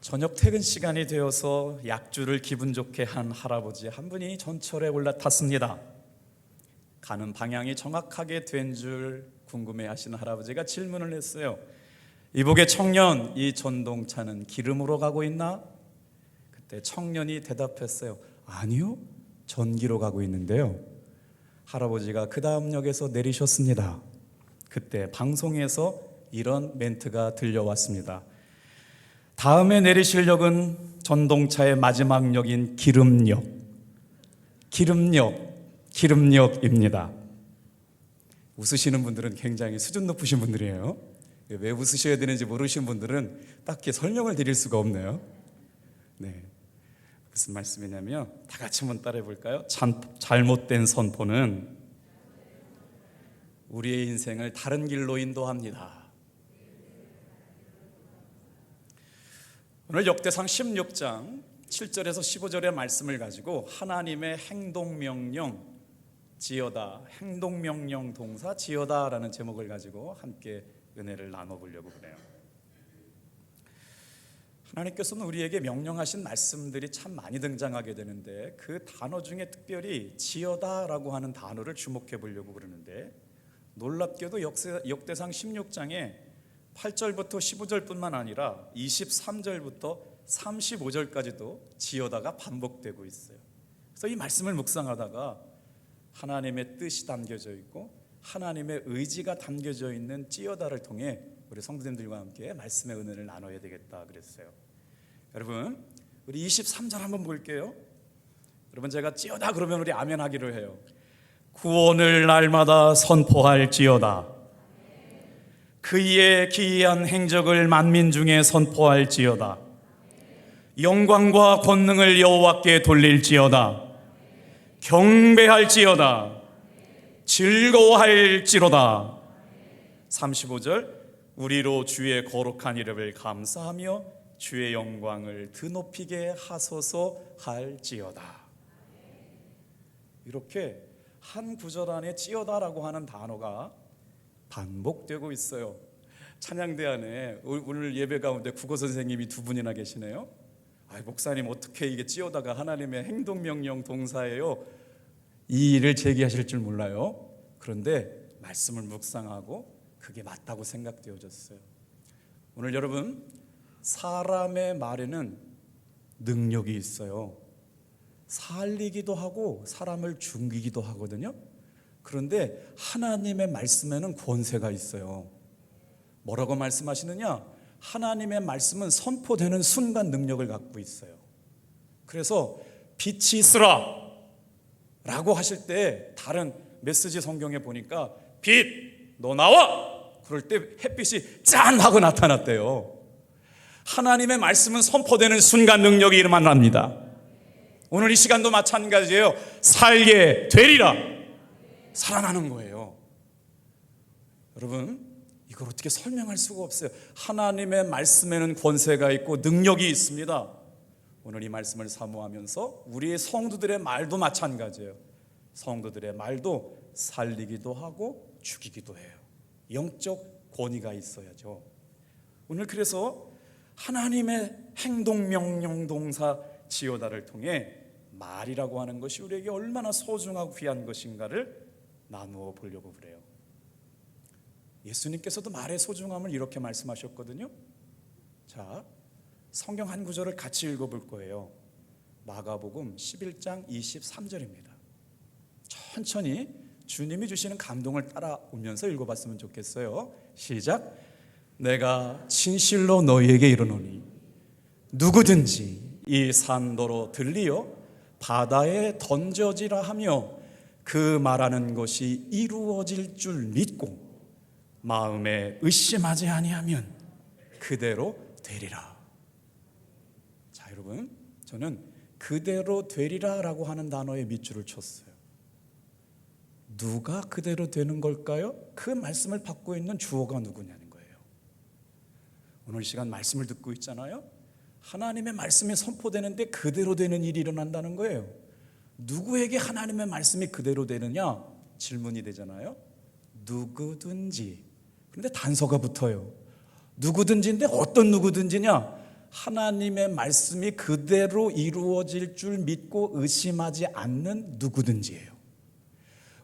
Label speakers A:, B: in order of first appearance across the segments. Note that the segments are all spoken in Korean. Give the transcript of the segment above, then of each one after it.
A: 저녁 퇴근 시간이 되어서 약주를 기분 좋게 한 할아버지 한 분이 전철에 올라탔습니다. 가는 방향이 정확하게 된 줄 궁금해하시는 할아버지가 질문을 했어요. 이복의 청년, 이 전동차는 기름으로 가고 있나? 그때 청년이 대답했어요. 아니요, 전기로 가고 있는데요. 할아버지가 그 다음 역에서 내리셨습니다. 그때 방송에서 이런 멘트가 들려왔습니다. 다음에 내리실 역은 전동차의 마지막 역인 기름역입니다. 웃으시는 분들은 굉장히 수준 높으신 분들이에요. 왜 웃으셔야 되는지 모르시는 분들은 딱히 설명을 드릴 수가 없네요. 네, 무슨 말씀이냐면 다 같이 한번 따라해 볼까요? 잘못된 선포는 우리의 인생을 다른 길로 인도합니다. 오늘 역대상 16장 7절에서 15절의 말씀을 가지고 하나님의 행동명령 지어다, 행동명령 동사 지어다 라는 제목을 가지고 함께 은혜를 나눠보려고 그래요. 하나님께서는 우리에게 명령하신 말씀들이 참 많이 등장하게 되는데 그 단어 중에 특별히 지어다 라고 하는 단어를 주목해 보려고 그러는데, 놀랍게도 역대상 16장에 8절부터 15절뿐만 아니라 23절부터 35절까지도 지어다가 반복되고 있어요. 그래서 이 말씀을 묵상하다가 하나님의 뜻이 담겨져 있고 하나님의 의지가 담겨져 있는 지어다를 통해 우리 성도님들과 함께 말씀의 은혜를 나눠야 되겠다 그랬어요. 여러분, 우리 23절 한번 볼게요. 여러분, 제가 지어다 그러면 우리 아멘 하기로 해요. 구원을 날마다 선포할지어다. 그의 기이한 행적을 만민 중에 선포할지어다. 영광과 권능을 여호와께 돌릴지어다. 경배할지어다. 즐거워할지로다. 35절, 우리로 주의 거룩한 이름을 감사하며 주의 영광을 드높이게 하소서 할지어다. 이렇게 한 구절 안에 찌어다라고 하는 단어가 반복되고 있어요. 찬양대 안에 오늘 예배 가운데 국어 선생님이 두 분이나 계시네요. 목사님, 어떻게 이게 찌어다가 하나님의 행동명령 동사예요? 이 일을 제기하실 줄 몰라요. 그런데 말씀을 묵상하고 그게 맞다고 생각되어졌어요. 오늘 여러분, 사람의 말에는 능력이 있어요. 살리기도 하고 사람을 죽이기도 하거든요. 그런데 하나님의 말씀에는 권세가 있어요. 뭐라고 말씀하시느냐? 하나님의 말씀은 선포되는 순간 능력을 갖고 있어요. 그래서 빛이 있으라 라고 하실 때 다른 메시지 성경에 보니까 빛, 너 나와! 그럴 때 햇빛이 짠 하고 나타났대요. 하나님의 말씀은 선포되는 순간 능력이 일어납니다. 오늘 이 시간도 마찬가지예요. 살게 되리라. 살아나는 거예요. 여러분, 이걸 어떻게 설명할 수가 없어요. 하나님의 말씀에는 권세가 있고 능력이 있습니다. 오늘 이 말씀을 사모하면서 우리의 성도들의 말도 마찬가지예요. 성도들의 말도 살리기도 하고 죽이기도 해요. 영적 권위가 있어야죠. 오늘 그래서 하나님의 행동명령 동사 지어다를 통해 말이라고 하는 것이 우리에게 얼마나 소중하고 귀한 것인가를 나누어 보려고 그래요. 예수님께서도 말의 소중함을 이렇게 말씀하셨거든요. 자, 성경 한 구절을 같이 읽어볼 거예요. 마가복음 11장 23절입니다. 천천히 주님이 주시는 감동을 따라오면서 읽어봤으면 좋겠어요. 시작. 내가 진실로 너희에게 이르노니 누구든지 이 산도로 들리어 바다에 던져지라 하며 그 말하는 것이 이루어질 줄 믿고 마음에 의심하지 아니하면 그대로 되리라. 자, 여러분, 저는 그대로 되리라 라고 하는 단어에 밑줄을 쳤어요. 누가 그대로 되는 걸까요? 그 말씀을 받고 있는 주어가 누구냐는 거예요. 오늘 시간 말씀을 듣고 있잖아요. 하나님의 말씀이 선포되는데 그대로 되는 일이 일어난다는 거예요. 누구에게 하나님의 말씀이 그대로 되느냐? 질문이 되잖아요. 누구든지. 그런데 단서가 붙어요. 누구든지인데 어떤 누구든지냐? 하나님의 말씀이 그대로 이루어질 줄 믿고 의심하지 않는 누구든지예요.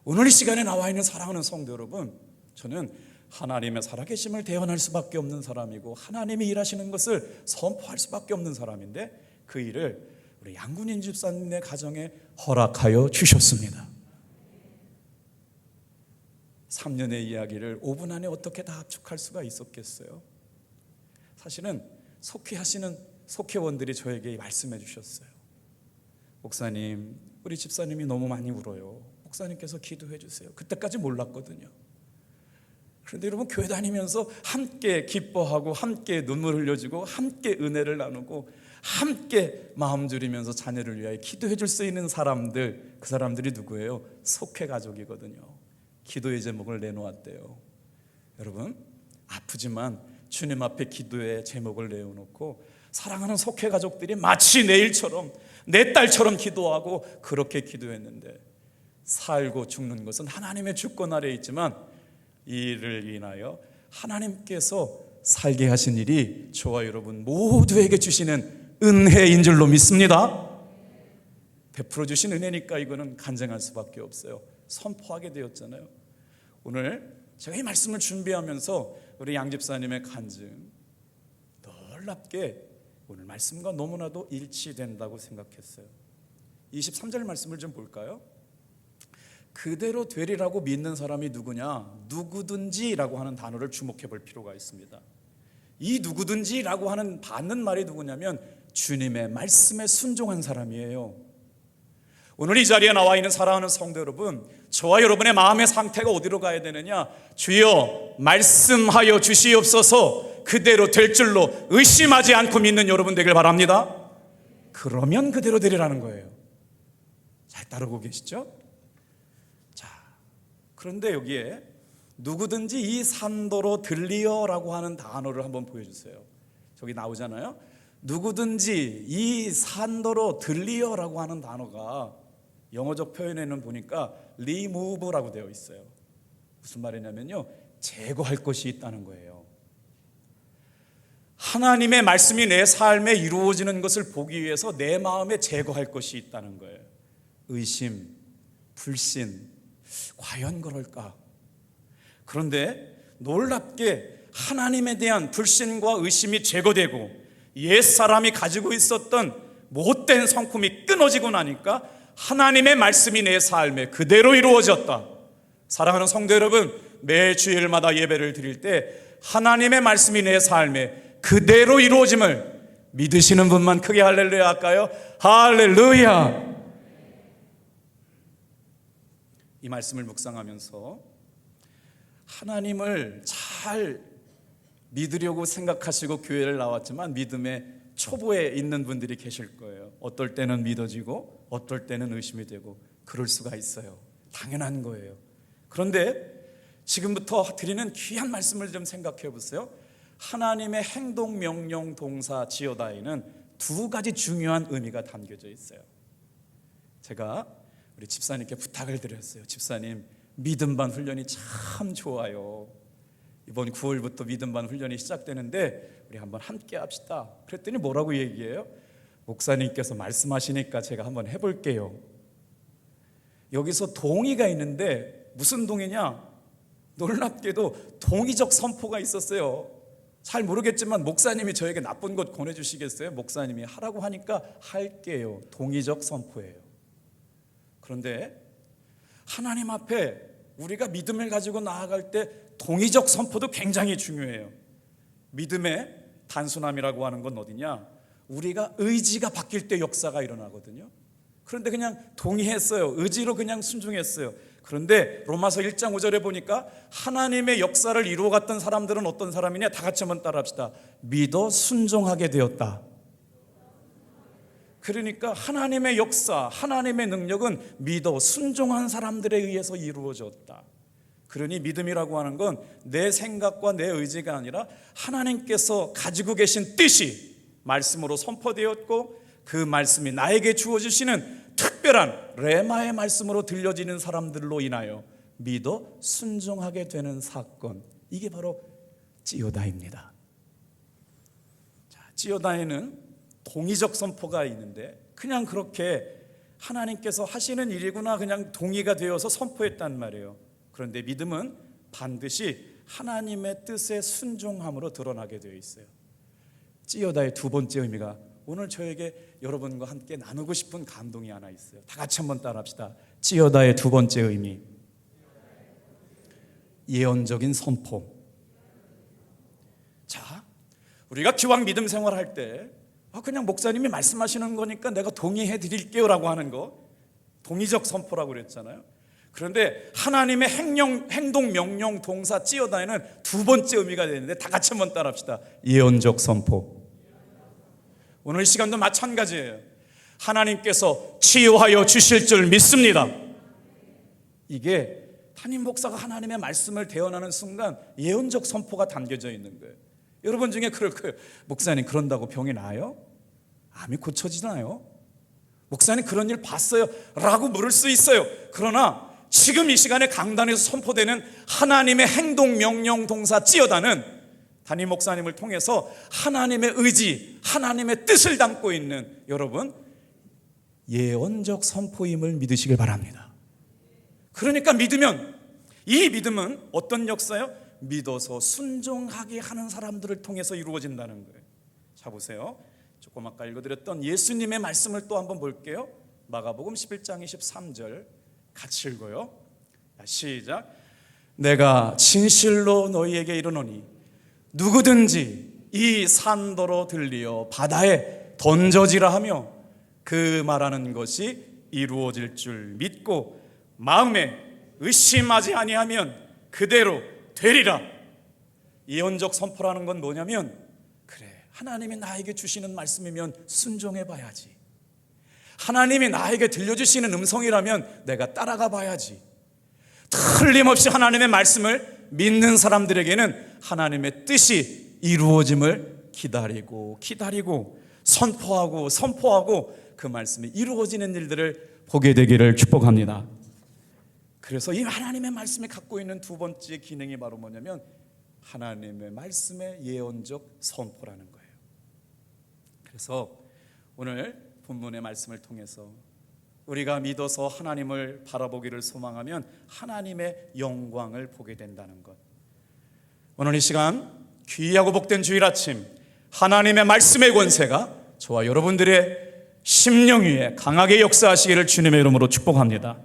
A: 오늘 이 시간에 나와 있는 사랑하는 성도 여러분, 저는 하나님의 살아계심을 대언할 수밖에 없는 사람이고 하나님이 일하시는 것을 선포할 수밖에 없는 사람인데, 그 일을 우리 양군인 집사님의 가정에 허락하여 주셨습니다. 3년의 이야기를 5분 안에 어떻게 다 압축할 수가 있었겠어요? 사실은 속회하시는 속회원들이 저에게 말씀해 주셨어요. 목사님, 우리 집사님이 너무 많이 울어요. 목사님께서 기도해 주세요. 그때까지 몰랐거든요. 그런데 여러분, 교회 다니면서 함께 기뻐하고 함께 눈물 흘려주고 함께 은혜를 나누고 함께 마음 졸이면서 자녀를 위하여 기도해 줄 수 있는 사람들, 그 사람들이 누구예요? 속회 가족이거든요. 기도의 제목을 내놓았대요. 여러분, 아프지만 주님 앞에 기도의 제목을 내어놓고 사랑하는 속회 가족들이 마치 내 일처럼, 내 딸처럼 기도하고 그렇게 기도했는데, 살고 죽는 것은 하나님의 주권 아래에 있지만 이 일을 인하여 하나님께서 살게 하신 일이 저와 여러분 모두에게 주시는 은혜인 줄로 믿습니다. 베풀어 주신 은혜니까 이거는 간증할 수밖에 없어요. 선포하게 되었잖아요. 오늘 제가 이 말씀을 준비하면서 우리 양 집사님의 간증, 놀랍게 오늘 말씀과 너무나도 일치된다고 생각했어요. 23절 말씀을 좀 볼까요? 그대로 되리라고 믿는 사람이 누구냐? 누구든지라고 하는 단어를 주목해 볼 필요가 있습니다. 이 누구든지라고 하는 받는 말이 누구냐면 주님의 말씀에 순종한 사람이에요. 오늘 이 자리에 나와 있는 사랑하는 성도 여러분, 저와 여러분의 마음의 상태가 어디로 가야 되느냐? 주여 말씀하여 주시옵소서, 그대로 될 줄로 의심하지 않고 믿는 여러분 되길 바랍니다. 그러면 그대로 되리라는 거예요. 잘 따르고 계시죠? 자, 그런데 여기에 누구든지 이 산도로 들리어라고 하는 단어를 한번 보여주세요. 저기 나오잖아요. 누구든지 이 산도로 들리어라고 하는 단어가 영어적 표현에는 보니까 remove라고 되어 있어요. 무슨 말이냐면요, 제거할 것이 있다는 거예요. 하나님의 말씀이 내 삶에 이루어지는 것을 보기 위해서 내 마음에 제거할 것이 있다는 거예요. 의심, 불신, 과연 그럴까? 그런데 놀랍게 하나님에 대한 불신과 의심이 제거되고 옛사람이 가지고 있었던 못된 성품이 끊어지고 나니까 하나님의 말씀이 내 삶에 그대로 이루어졌다. 사랑하는 성도 여러분, 매 주일마다 예배를 드릴 때 하나님의 말씀이 내 삶에 그대로 이루어짐을 믿으시는 분만 크게 할렐루야 할까요? 할렐루야. 이 말씀을 묵상하면서 하나님을 잘 믿으려고 생각하시고 교회를 나왔지만 믿음의 초보에 있는 분들이 계실 거예요. 어떨 때는 믿어지고 어떨 때는 의심이 되고 그럴 수가 있어요. 당연한 거예요. 그런데 지금부터 드리는 귀한 말씀을 좀 생각해 보세요. 하나님의 행동, 명령, 동사, 지어다에는 두 가지 중요한 의미가 담겨져 있어요. 제가 우리 집사님께 부탁을 드렸어요. 집사님, 믿음 반 훈련이 참 좋아요. 이번 9월부터 믿음 반 훈련이 시작되는데 우리 한번 함께 합시다. 그랬더니 뭐라고 얘기해요? 목사님께서 말씀하시니까 제가 한번 해볼게요. 여기서 동의가 있는데 무슨 동의냐? 놀랍게도 동의적 선포가 있었어요. 잘 모르겠지만 목사님이 저에게 나쁜 것 권해주시겠어요? 목사님이 하라고 하니까 할게요. 동의적 선포예요. 그런데 하나님 앞에 우리가 믿음을 가지고 나아갈 때 동의적 선포도 굉장히 중요해요. 믿음의 단순함이라고 하는 건 어디냐? 우리가 의지가 바뀔 때 역사가 일어나거든요. 그런데 그냥 동의했어요. 의지로 그냥 순종했어요. 그런데 로마서 1장 5절에 보니까 하나님의 역사를 이루어갔던 사람들은 어떤 사람이냐? 다 같이 한번 따라합시다. 믿어 순종하게 되었다. 그러니까 하나님의 역사, 하나님의 능력은 믿어 순종한 사람들에 의해서 이루어졌다. 그러니 믿음이라고 하는 건 내 생각과 내 의지가 아니라 하나님께서 가지고 계신 뜻이 말씀으로 선포되었고 그 말씀이 나에게 주어주시는 특별한 레마의 말씀으로 들려지는 사람들로 인하여 믿어 순종하게 되는 사건, 이게 바로 찌오다입니다. 자, 찌어다에는 동의적 선포가 있는데 그냥 그렇게 하나님께서 하시는 일이구나 그냥 동의가 되어서 선포했단 말이에요. 그런데 믿음은 반드시 하나님의 뜻에 순종함으로 드러나게 되어 있어요. 찌어다의 두 번째 의미가 오늘 저에게 여러분과 함께 나누고 싶은 감동이 하나 있어요. 다 같이 한번 따라합시다. 찌어다의 두 번째 의미, 예언적인 선포. 자, 우리가 기왕 믿음 생활할 때 그냥 목사님이 말씀하시는 거니까 내가 동의해 드릴게요 라고 하는 거, 동의적 선포라고 그랬잖아요. 그런데 하나님의 행동, 명령, 동사 찌어다에는 두 번째 의미가 되는데 다 같이 한번 따라합시다. 예언적 선포. 오늘 이 시간도 마찬가지예요. 하나님께서 치유하여 주실 줄 믿습니다. 이게 담임 목사가 하나님의 말씀을 대언하는 순간 예언적 선포가 담겨져 있는 거예요. 여러분 중에 그럴 거예요. 목사님 그런다고 병이 나아요? 암이 고쳐지나요? 목사님 그런 일 봤어요? 라고 물을 수 있어요. 그러나 지금 이 시간에 강단에서 선포되는 하나님의 행동, 명령, 동사 찌어다는 담임 목사님을 통해서 하나님의 의지, 하나님의 뜻을 담고 있는 여러분 예언적 선포임을 믿으시길 바랍니다. 그러니까 믿으면, 이 믿음은 어떤 역사요? 믿어서 순종하게 하는 사람들을 통해서 이루어진다는 거예요. 자 보세요. 조금 아까 읽어드렸던 예수님의 말씀을 또 한번 볼게요. 마가복음 11장 23절 같이 읽어요. 시작. 내가 진실로 너희에게 이르노니 누구든지 이 산더러 들리어 바다에 던져지라 하며 그 말하는 것이 이루어질 줄 믿고 마음에 의심하지 아니하면 그대로 되리라. 예언적 선포라는 건 뭐냐면, 그래 하나님이 나에게 주시는 말씀이면 순종해 봐야지, 하나님이 나에게 들려주시는 음성이라면 내가 따라가 봐야지. 틀림없이 하나님의 말씀을 믿는 사람들에게는 하나님의 뜻이 이루어짐을 기다리고 선포하고 그 말씀이 이루어지는 일들을 보게 되기를 축복합니다. 그래서 이 하나님의 말씀이 갖고 있는 두 번째 기능이 바로 뭐냐면 하나님의 말씀의 예언적 선포라는 거예요. 그래서 오늘 본문의 말씀을 통해서 우리가 믿어서 하나님을 바라보기를 소망하면 하나님의 영광을 보게 된다는 것. 오늘 이 시간 귀하고 복된 주일 아침, 하나님의 말씀의 권세가 저와 여러분들의 심령 위에 강하게 역사하시기를 주님의 이름으로 축복합니다.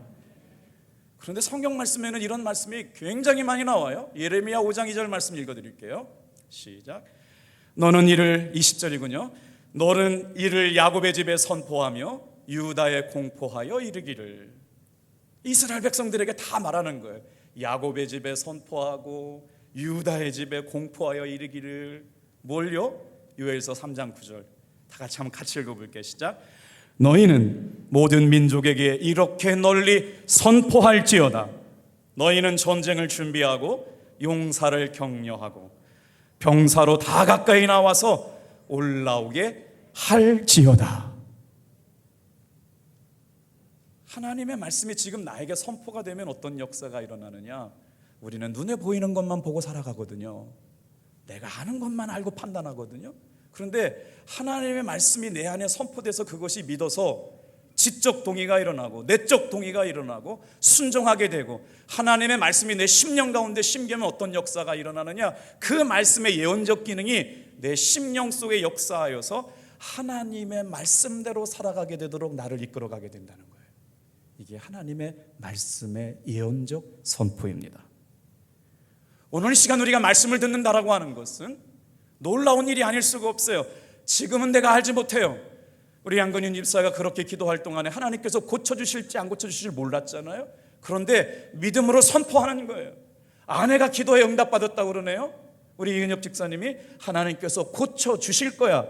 A: 그런데 성경 말씀에는 이런 말씀이 굉장히 많이 나와요. 예레미야 5장 2절 말씀 읽어드릴게요. 시작. 너는 이를, 20절이군요. 너는 이를 야곱의 집에 선포하며 유다에 공포하여 이르기를. 이스라엘 백성들에게 다 말하는 거예요. 야곱의 집에 선포하고 유다의 집에 공포하여 이르기를. 뭘요? 요엘서 3장 9절 다 같이 읽어볼게요. 시작. 너희는 모든 민족에게 이렇게 널리 선포할지어다. 너희는 전쟁을 준비하고 용사를 격려하고 병사로 다 가까이 나와서 올라오게 할지어다. 하나님의 말씀이 지금 나에게 선포가 되면 어떤 역사가 일어나느냐? 우리는 눈에 보이는 것만 보고 살아가거든요. 내가 아는 것만 알고 판단하거든요. 그런데 하나님의 말씀이 내 안에 선포돼서 그것이 믿어서 지적 동의가 일어나고 내적 동의가 일어나고 순종하게 되고 하나님의 말씀이 내 심령 가운데 심기면 어떤 역사가 일어나느냐? 그 말씀의 예언적 기능이 내 심령 속에 역사하여서 하나님의 말씀대로 살아가게 되도록 나를 이끌어가게 된다는 거예요. 이게 하나님의 말씀의 예언적 선포입니다. 오늘 이 시간 우리가 말씀을 듣는다라고 하는 것은 놀라운 일이 아닐 수가 없어요. 지금은 내가 알지 못해요. 우리 양건윤 집사가 그렇게 기도할 동안에 하나님께서 고쳐주실지 안 고쳐주실지 몰랐잖아요. 그런데 믿음으로 선포하는 거예요. 아내가 기도에 응답받았다고 그러네요. 우리 이은혁 집사님이 하나님께서 고쳐주실 거야.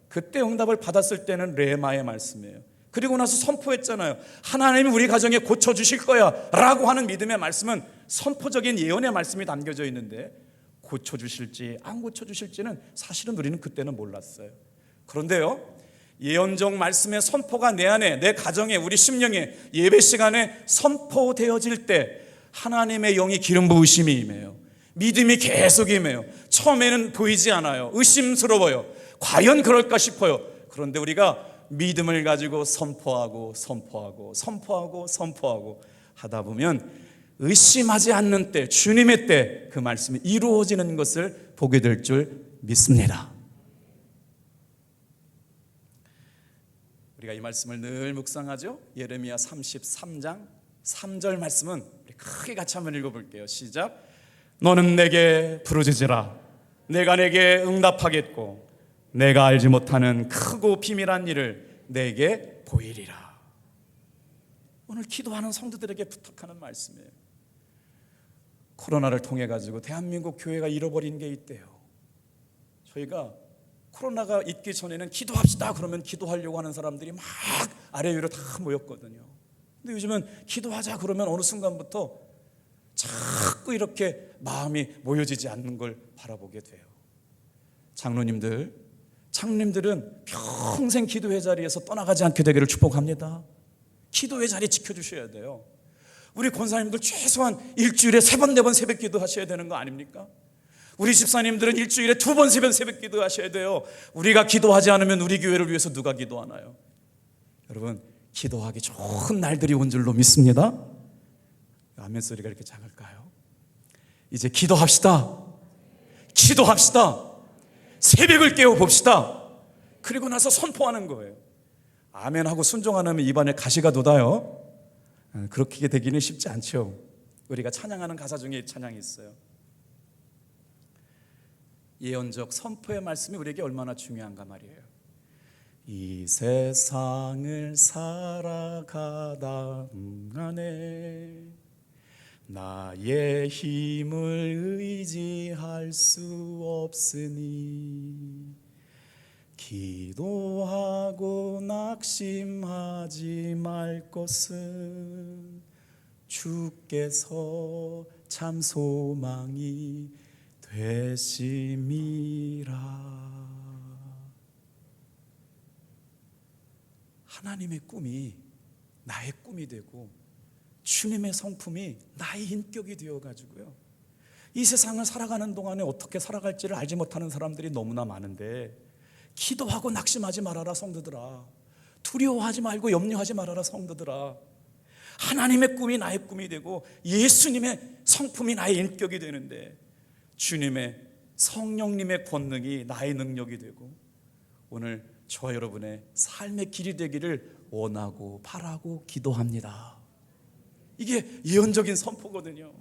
A: 그때 응답을 받았을 때는 레마의 말씀이에요. 그리고 나서 선포했잖아요. 하나님이 우리 가정에 고쳐주실 거야 라고 하는 믿음의 말씀은 선포적인 예언의 말씀이 담겨져 있는데 고쳐주실지 안 고쳐주실지는 사실은 우리는 그때는 몰랐어요. 그런데요, 예언적 말씀의 선포가 내 안에, 내 가정에, 우리 심령에, 예배 시간에 선포되어질 때 하나님의 영이 기름 부으심이 임해요. 믿음이 계속 임해요. 처음에는 보이지 않아요. 의심스러워요. 과연 그럴까 싶어요. 그런데 우리가 믿음을 가지고 선포하고 하다 보면 의심하지 않는 때, 주님의 때 그 말씀이 이루어지는 것을 보게 될 줄 믿습니다. 우리가 이 말씀을 늘 묵상하죠. 예레미야 33장 3절 말씀은 우리 크게 같이 한번 읽어볼게요. 시작. 너는 내게 부르짖으라. 내가 내게 응답하겠고 내가 알지 못하는 크고 비밀한 일을 내게 보이리라. 오늘 기도하는 성도들에게 부탁하는 말씀이에요. 코로나를 통해 가지고 대한민국 교회가 잃어버린 게 있대요. 저희가 코로나가 있기 전에는 기도합시다 그러면 기도하려고 하는 사람들이 막 아래 위로 다 모였거든요. 근데 요즘은 기도하자 그러면 어느 순간부터 자꾸 이렇게 마음이 모여지지 않는 걸 바라보게 돼요. 장로님들은 평생 기도회 자리에서 떠나가지 않게 되기를 축복합니다. 기도회 자리 지켜주셔야 돼요. 우리 권사님들 최소한 일주일에 3번 4번 새벽 기도 하셔야 되는 거 아닙니까? 우리 집사님들은 일주일에 2번 3번 새벽 기도 하셔야 돼요. 우리가 기도하지 않으면 우리 교회를 위해서 누가 기도하나요? 여러분, 기도하기 좋은 날들이 온 줄로 믿습니다. 아멘 소리가 이렇게 작을까요? 이제 기도합시다. 새벽을 깨워 봅시다. 그리고 나서 선포하는 거예요. 아멘하고 순종 안 하면 입안에 가시가 돋아요. 그렇게 되기는 쉽지 않죠. 우리가 찬양하는 가사 중에 찬양이 있어요. 예언적 선포의 말씀이 우리에게 얼마나 중요한가 말이에요. 이 세상을 살아가다 안에 나의 힘을 의지할 수 없으니 기도하고 낙심하지 말 것은 주께서 참 소망이 되심이라. 하나님의 꿈이 나의 꿈이 되고 주님의 성품이 나의 인격이 되어가지고요, 이 세상을 살아가는 동안에 어떻게 살아갈지를 알지 못하는 사람들이 너무나 많은데, 기도하고 낙심하지 말아라 성도들아. 두려워하지 말고 염려하지 말아라 성도들아. 하나님의 꿈이 나의 꿈이 되고 예수님의 성품이 나의 인격이 되는데, 주님의 성령님의 권능이 나의 능력이 되고 오늘 저와 여러분의 삶의 길이 되기를 원하고 바라고 기도합니다. 이게 예언적인 선포거든요.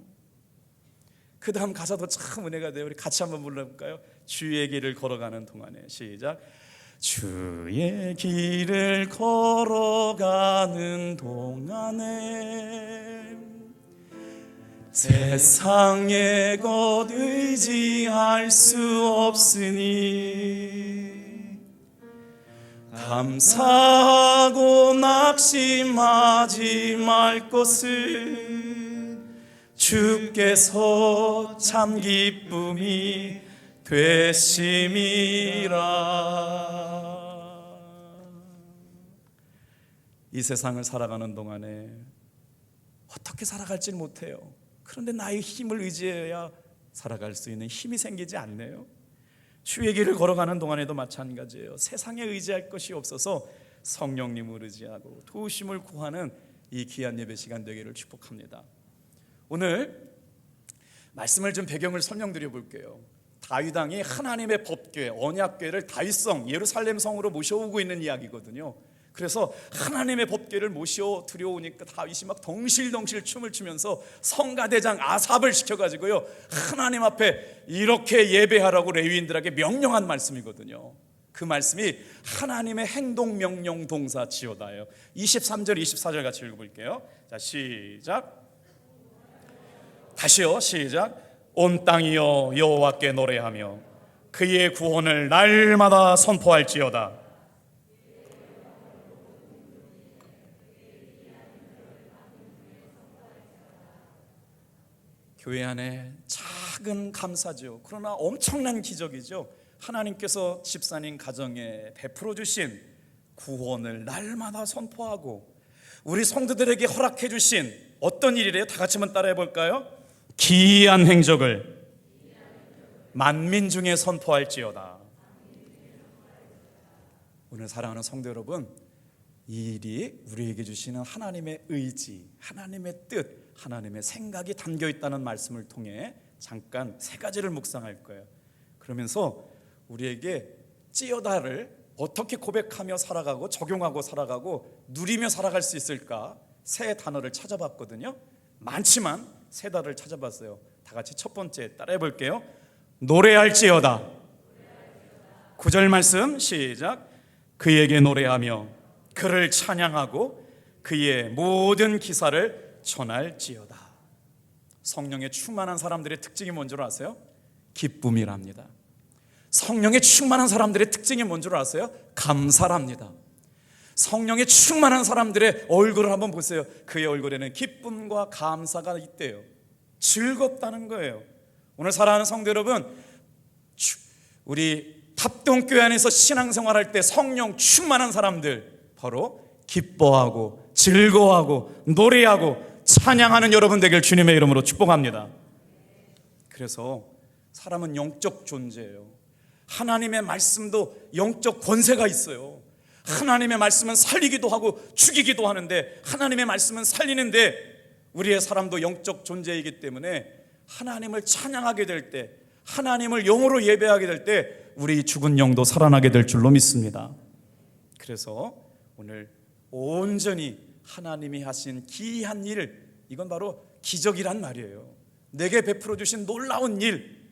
A: 그 다음 가사도 참 은혜가 돼요. 우리 같이 한번 불러볼까요? 주의 길을 걸어가는 동안에. 시작. 주의 길을 걸어가는 동안에 세상의 것 의지할 수 없으니 감사하고 낙심하지 말 것을 주께서 참 기쁨이 되심이라. 이 세상을 살아가는 동안에 어떻게 살아갈지는 못해요. 그런데 나의 힘을 의지해야 살아갈 수 있는 힘이 생기지 않네요. 주의 길을 걸어가는 동안에도 마찬가지예요. 세상에 의지할 것이 없어서 성령님을 의지하고 도우심을 구하는 이 귀한 예배 시간 되기를 축복합니다. 오늘 말씀을 좀 배경을 설명드려 볼게요. 다윗 왕이 하나님의 법궤, 언약궤를 다윗성 예루살렘 성으로 모셔오고 있는 이야기거든요. 그래서 하나님의 법궤를 모셔 들여오니까 다윗이 막 덩실덩실 춤을 추면서 성가대장 아삽을 시켜가지고요, 하나님 앞에 이렇게 예배하라고 레위인들에게 명령한 말씀이거든요. 그 말씀이 하나님의 행동 명령 동사 지어다예요. 23절 24절 같이 읽어볼게요. 자, 시작. 다시요, 시작. 온 땅이여 여호와께 노래하며 그의 구원을 날마다 선포할지어다. 교회 안에 작은 감사죠. 그러나 엄청난 기적이죠. 하나님께서 집사님 가정에 베풀어 주신 구원을 날마다 선포하고 우리 성도들에게 허락해 주신 어떤 일이래요? 다 같이 한번 따라해 볼까요? 기이한 행적을 만민 중에 선포할지어다. 오늘 사랑하는 성도 여러분, 이 일이 우리에게 주시는 하나님의 의지, 하나님의 뜻, 하나님의 생각이 담겨 있다는 말씀을 통해 잠깐 세 가지를 묵상할 거예요. 그러면서 우리에게 찌어다를 어떻게 고백하며 살아가고 적용하고 살아가고 누리며 살아갈 수 있을까 세 단어를 찾아봤거든요. 많지만 세 단어를 찾아봤어요. 다 같이 첫 번째 따라해 볼게요. 노래할지어다. 9절 말씀 시작. 그에게 노래하며 그를 찬양하고 그의 모든 기사를 전할지어다. 성령에 충만한 사람들의 특징이 뭔 줄 아세요? 기쁨이랍니다. 성령에 충만한 사람들의 특징이 뭔 줄 아세요? 감사랍니다. 성령에 충만한 사람들의 얼굴을 한번 보세요. 그의 얼굴에는 기쁨과 감사가 있대요. 즐겁다는 거예요. 오늘 사랑하는 성도 여러분, 우리 합동교회 안에서 신앙생활할 때 성령 충만한 사람들, 바로 기뻐하고 즐거워하고 노래하고 찬양하는 여러분 되길 주님의 이름으로 축복합니다. 그래서 사람은 영적 존재예요. 하나님의 말씀도 영적 권세가 있어요. 하나님의 말씀은 살리기도 하고 죽이기도 하는데, 하나님의 말씀은 살리는데, 우리의 사람도 영적 존재이기 때문에 하나님을 찬양하게 될 때, 하나님을 영으로 예배하게 될 때 우리 죽은 영도 살아나게 될 줄로 믿습니다. 그래서 오늘 온전히 하나님이 하신 기이한 일, 이건 바로 기적이란 말이에요. 내게 베풀어 주신 놀라운 일,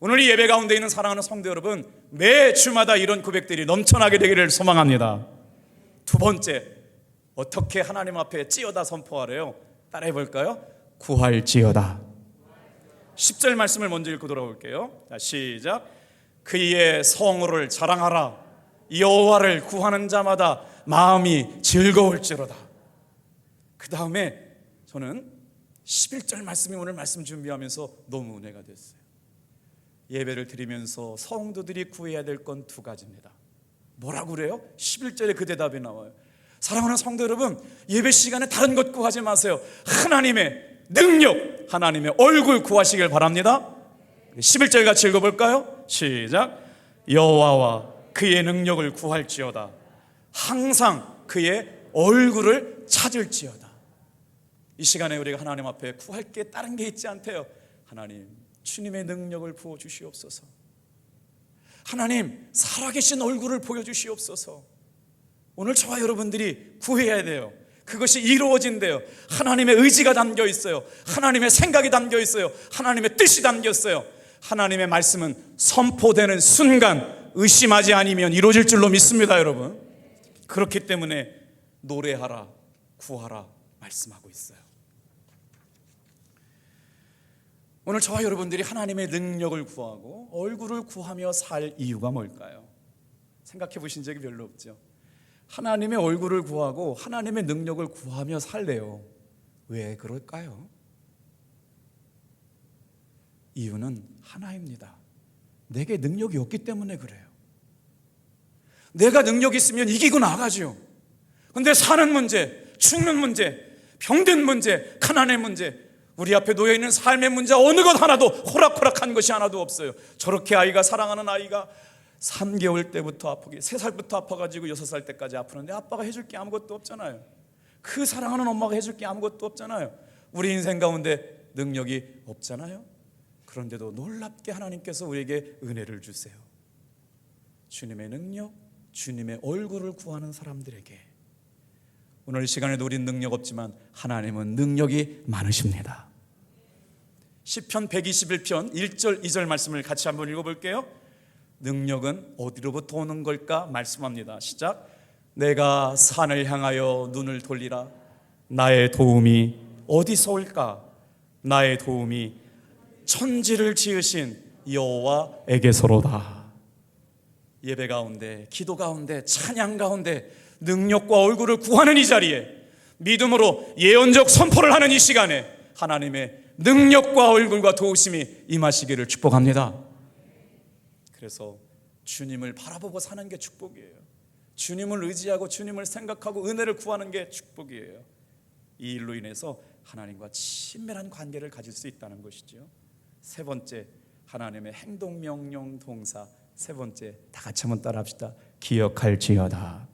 A: 오늘 이 예배 가운데 있는 사랑하는 성도 여러분, 매 주마다 이런 고백들이 넘쳐나게 되기를 소망합니다. 두 번째, 어떻게 하나님 앞에 찌어다 선포하래요? 따라해 볼까요? 구할지어다. 10절 말씀을 먼저 읽고 돌아올게요. 자, 시작. 그의 성호를 자랑하라. 여호와를 구하는 자마다 마음이 즐거울지로다. 그 다음에 저는 11절 말씀이 오늘 말씀 준비하면서 너무 은혜가 됐어요. 예배를 드리면서 성도들이 구해야 될 건 두 가지입니다. 뭐라고 그래요? 11절에 그 대답이 나와요. 사랑하는 성도 여러분, 예배 시간에 다른 것 구하지 마세요. 하나님의 능력, 하나님의 얼굴 구하시길 바랍니다. 11절 같이 읽어볼까요? 시작. 여호와와 그의 능력을 구할지어다. 항상 그의 얼굴을 찾을지어다. 이 시간에 우리가 하나님 앞에 구할 게 다른 게 있지 않대요. 하나님, 주님의 능력을 부어주시옵소서. 하나님, 살아계신 얼굴을 보여주시옵소서. 오늘 저와 여러분들이 구해야 돼요. 그것이 이루어진대요. 하나님의 의지가 담겨 있어요. 하나님의 생각이 담겨 있어요. 하나님의 뜻이 담겨 있어요. 하나님의 말씀은 선포되는 순간 의심하지 않으면 이루어질 줄로 믿습니다, 여러분. 그렇기 때문에 노래하라, 구하라 말씀하고 있어요. 오늘 저와 여러분들이 하나님의 능력을 구하고 얼굴을 구하며 살 이유가 뭘까요? 생각해 보신 적이 별로 없죠. 하나님의 얼굴을 구하고 하나님의 능력을 구하며 살래요. 왜 그럴까요? 이유는 하나입니다. 내게 능력이 없기 때문에 그래요. 내가 능력이 있으면 이기고 나가죠. 근데 사는 문제, 죽는 문제, 병든 문제, 가난의 문제, 우리 앞에 놓여있는 삶의 문제 어느 것 하나도 호락호락한 것이 하나도 없어요. 저렇게 아이가, 사랑하는 아이가 3개월 때부터 아프게 3살부터 아파가지고 6살 때까지 아프는데 아빠가 해줄 게 아무것도 없잖아요. 그 사랑하는 엄마가 해줄 게 아무것도 없잖아요. 우리 인생 가운데 능력이 없잖아요. 그런데도 놀랍게 하나님께서 우리에게 은혜를 주세요. 주님의 능력, 주님의 얼굴을 구하는 사람들에게. 오늘 이 시간에도 우린 능력 없지만 하나님은 능력이 많으십니다. 시편 121편 1절 2절 말씀을 같이 한번 읽어볼게요. 능력은 어디로부터 오는 걸까 말씀합니다. 시작. 내가 산을 향하여 눈을 돌리라. 나의 도움이 어디서 올까? 나의 도움이 천지를 지으신 여호와에게서로다. 예배 가운데, 기도 가운데, 찬양 가운데 능력과 얼굴을 구하는 이 자리에 믿음으로 예언적 선포를 하는 이 시간에 하나님의 능력과 얼굴과 도우심이 임하시기를 축복합니다. 그래서 주님을 바라보고 사는 게 축복이에요. 주님을 의지하고 주님을 생각하고 은혜를 구하는 게 축복이에요. 이 일로 인해서 하나님과 친밀한 관계를 가질 수 있다는 것이죠. 세 번째, 하나님의 행동, 명령, 동사. 세 번째, 다 같이 한번 따라합시다. 기억할지어다.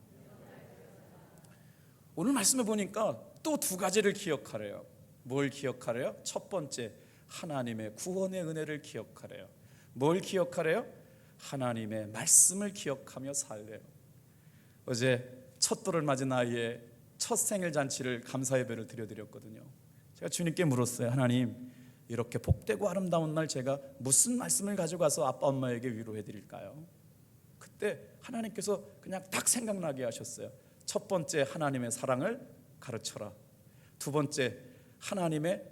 A: 오늘 말씀을 보니까 또 두 가지를 기억하래요. 뭘 기억하래요? 첫 번째, 하나님의 구원의 은혜를 기억하래요. 뭘 기억하래요? 하나님의 말씀을 기억하며 살래요. 어제 첫 돌을 맞은 아이의 첫 생일 잔치를 감사 예배를 드려드렸거든요. 제가 주님께 물었어요. 하나님, 이렇게 복되고 아름다운 날 제가 무슨 말씀을 가져가서 아빠 엄마에게 위로해 드릴까요? 그때 하나님께서 그냥 딱 생각나게 하셨어요. 첫 번째, 하나님의 사랑을 가르쳐라. 두 번째, 하나님의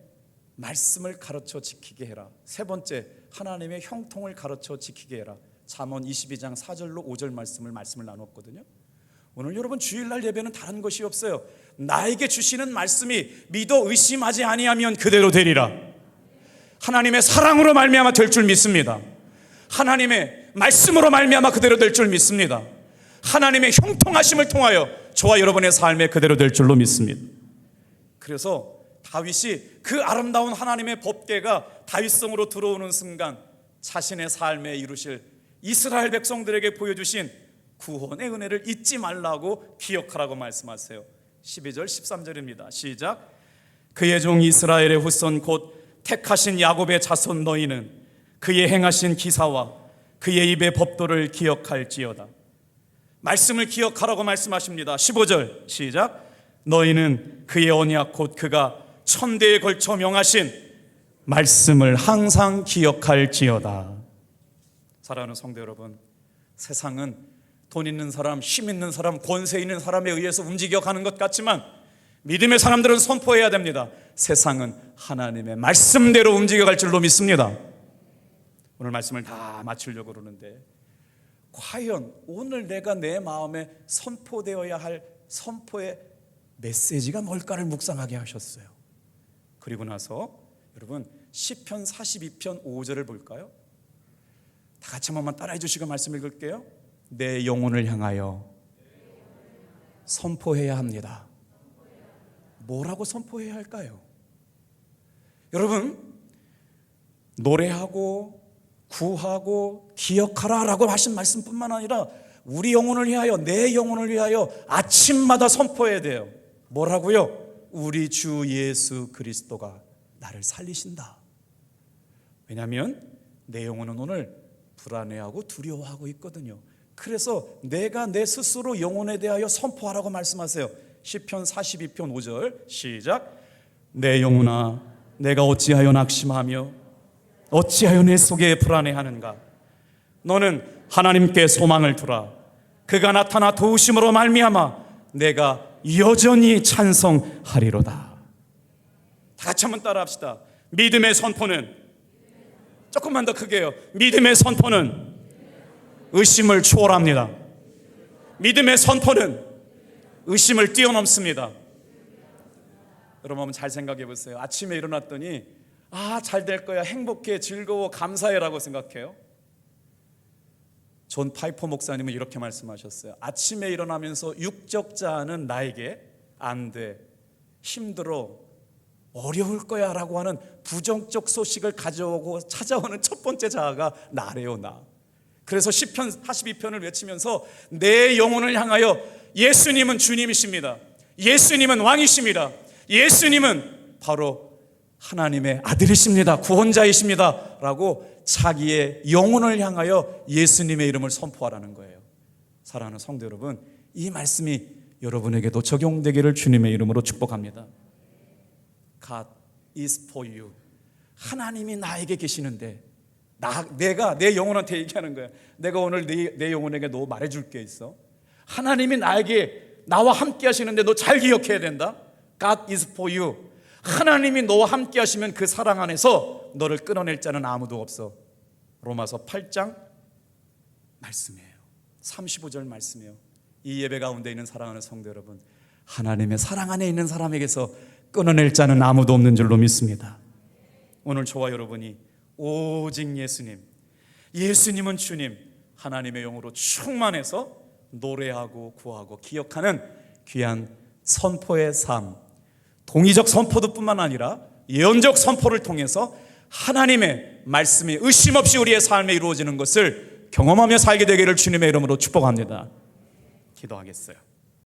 A: 말씀을 가르쳐 지키게 해라. 세 번째, 하나님의 형통을 가르쳐 지키게 해라. 잠언 22장 4절로 5절 말씀을 나눴거든요. 오늘 여러분 주일날 예배는 다른 것이 없어요. 나에게 주시는 말씀이 믿어 의심하지 아니하면 그대로 되리라. 하나님의 사랑으로 말미암아 될 줄 믿습니다. 하나님의 말씀으로 말미암아 그대로 될 줄 믿습니다. 하나님의 형통하심을 통하여 저와 여러분의 삶에 그대로 될 줄로 믿습니다. 그래서 다윗이 그 아름다운 하나님의 법궤가 다윗성으로 들어오는 순간 자신의 삶에 이루실 이스라엘 백성들에게 보여주신 구원의 은혜를 잊지 말라고 기억하라고 말씀하세요. 12절 13절입니다. 시작. 그의 종 이스라엘의 후손 곧 택하신 야곱의 자손 너희는 그의 행하신 기사와 그의 입의 법도를 기억할지어다. 말씀을 기억하라고 말씀하십니다. 15절 시작. 너희는 그의 언약 곧 그가 천대에 걸쳐 명하신 말씀을 항상 기억할지어다. 사랑하는 성도 여러분, 세상은 돈 있는 사람, 힘 있는 사람, 권세 있는 사람에 의해서 움직여가는 것 같지만 믿음의 사람들은 선포해야 됩니다. 세상은 하나님의 말씀대로 움직여갈 줄로 믿습니다. 오늘 말씀을 다 마치려고 그러는데 과연 오늘 내가 내 마음에 선포되어야 할 선포의 메시지가 뭘까를 묵상하게 하셨어요. 그리고 나서 여러분 시편 42편 5절을 볼까요? 다 같이 한 번만 따라해 주시고 말씀 읽을게요. 내 영혼을 향하여 선포해야 합니다. 뭐라고 선포해야 할까요? 여러분, 노래하고 구하고 기억하라라고 하신 말씀뿐만 아니라 우리 영혼을 위하여, 내 영혼을 위하여 아침마다 선포해야 돼요. 뭐라고요? 우리 주 예수 그리스도가 나를 살리신다. 왜냐하면 내 영혼은 오늘 불안해하고 두려워하고 있거든요. 그래서 내가 내 스스로 영혼에 대하여 선포하라고 말씀하세요. 시편 42편 5절 시작. 내 영혼아 내가 어찌하여 낙심하며 어찌하여 내 속에 불안해하는가. 너는 하나님께 소망을 두라. 그가 나타나 도우심으로 말미암아 내가 여전히 찬송하리로다. 다 같이 한번 따라합시다. 믿음의 선포는, 조금만 더 크게요. 믿음의 선포는 의심을 초월합니다. 믿음의 선포는 의심을 뛰어넘습니다. 여러분 한번 잘 생각해 보세요. 아침에 일어났더니 잘 될 거야, 행복해, 즐거워, 감사해라고 생각해요. 존 파이퍼 목사님은 이렇게 말씀하셨어요. 아침에 일어나면서 육적 자아는 나에게 안 돼, 힘들어, 어려울 거야 라고 하는 부정적 소식을 가져오고 찾아오는 첫 번째 자아가 나래요, 나. 그래서 시편 42편을 외치면서 내 영혼을 향하여 예수님은 주님이십니다. 예수님은 왕이십니다. 예수님은 바로 하나님의 아들이십니다. 구원자이십니다 라고 자기의 영혼을 향하여 예수님의 이름을 선포하라는 거예요. 사랑하는 성도 여러분, 이 말씀이 여러분에게도 적용되기를 주님의 이름으로 축복합니다. God is for you. 하나님이 나에게 계시는데 내가 내 영혼한테 얘기하는 거야. 내가 오늘 내 영혼에게 너 말해줄 게 있어. 하나님이 나와 함께 하시는데 너 잘 기억해야 된다. God is for you. 하나님이 너와 함께 하시면 그 사랑 안에서 너를 끊어낼 자는 아무도 없어. 로마서 8장 말씀이에요. 35절 말씀이에요. 이 예배 가운데 있는 사랑하는 성도 여러분, 하나님의 사랑 안에 있는 사람에게서 끊어낼 자는 아무도 없는 줄로 믿습니다. 오늘 저와 여러분이 오직 예수님은 주님, 하나님의 영으로 충만해서 노래하고 구하고 기억하는 귀한 선포의 삶, 동의적 선포도 뿐만 아니라 예언적 선포를 통해서 하나님의 말씀이 의심 없이 우리의 삶에 이루어지는 것을 경험하며 살게 되기를 주님의 이름으로 축복합니다. 기도하겠어요.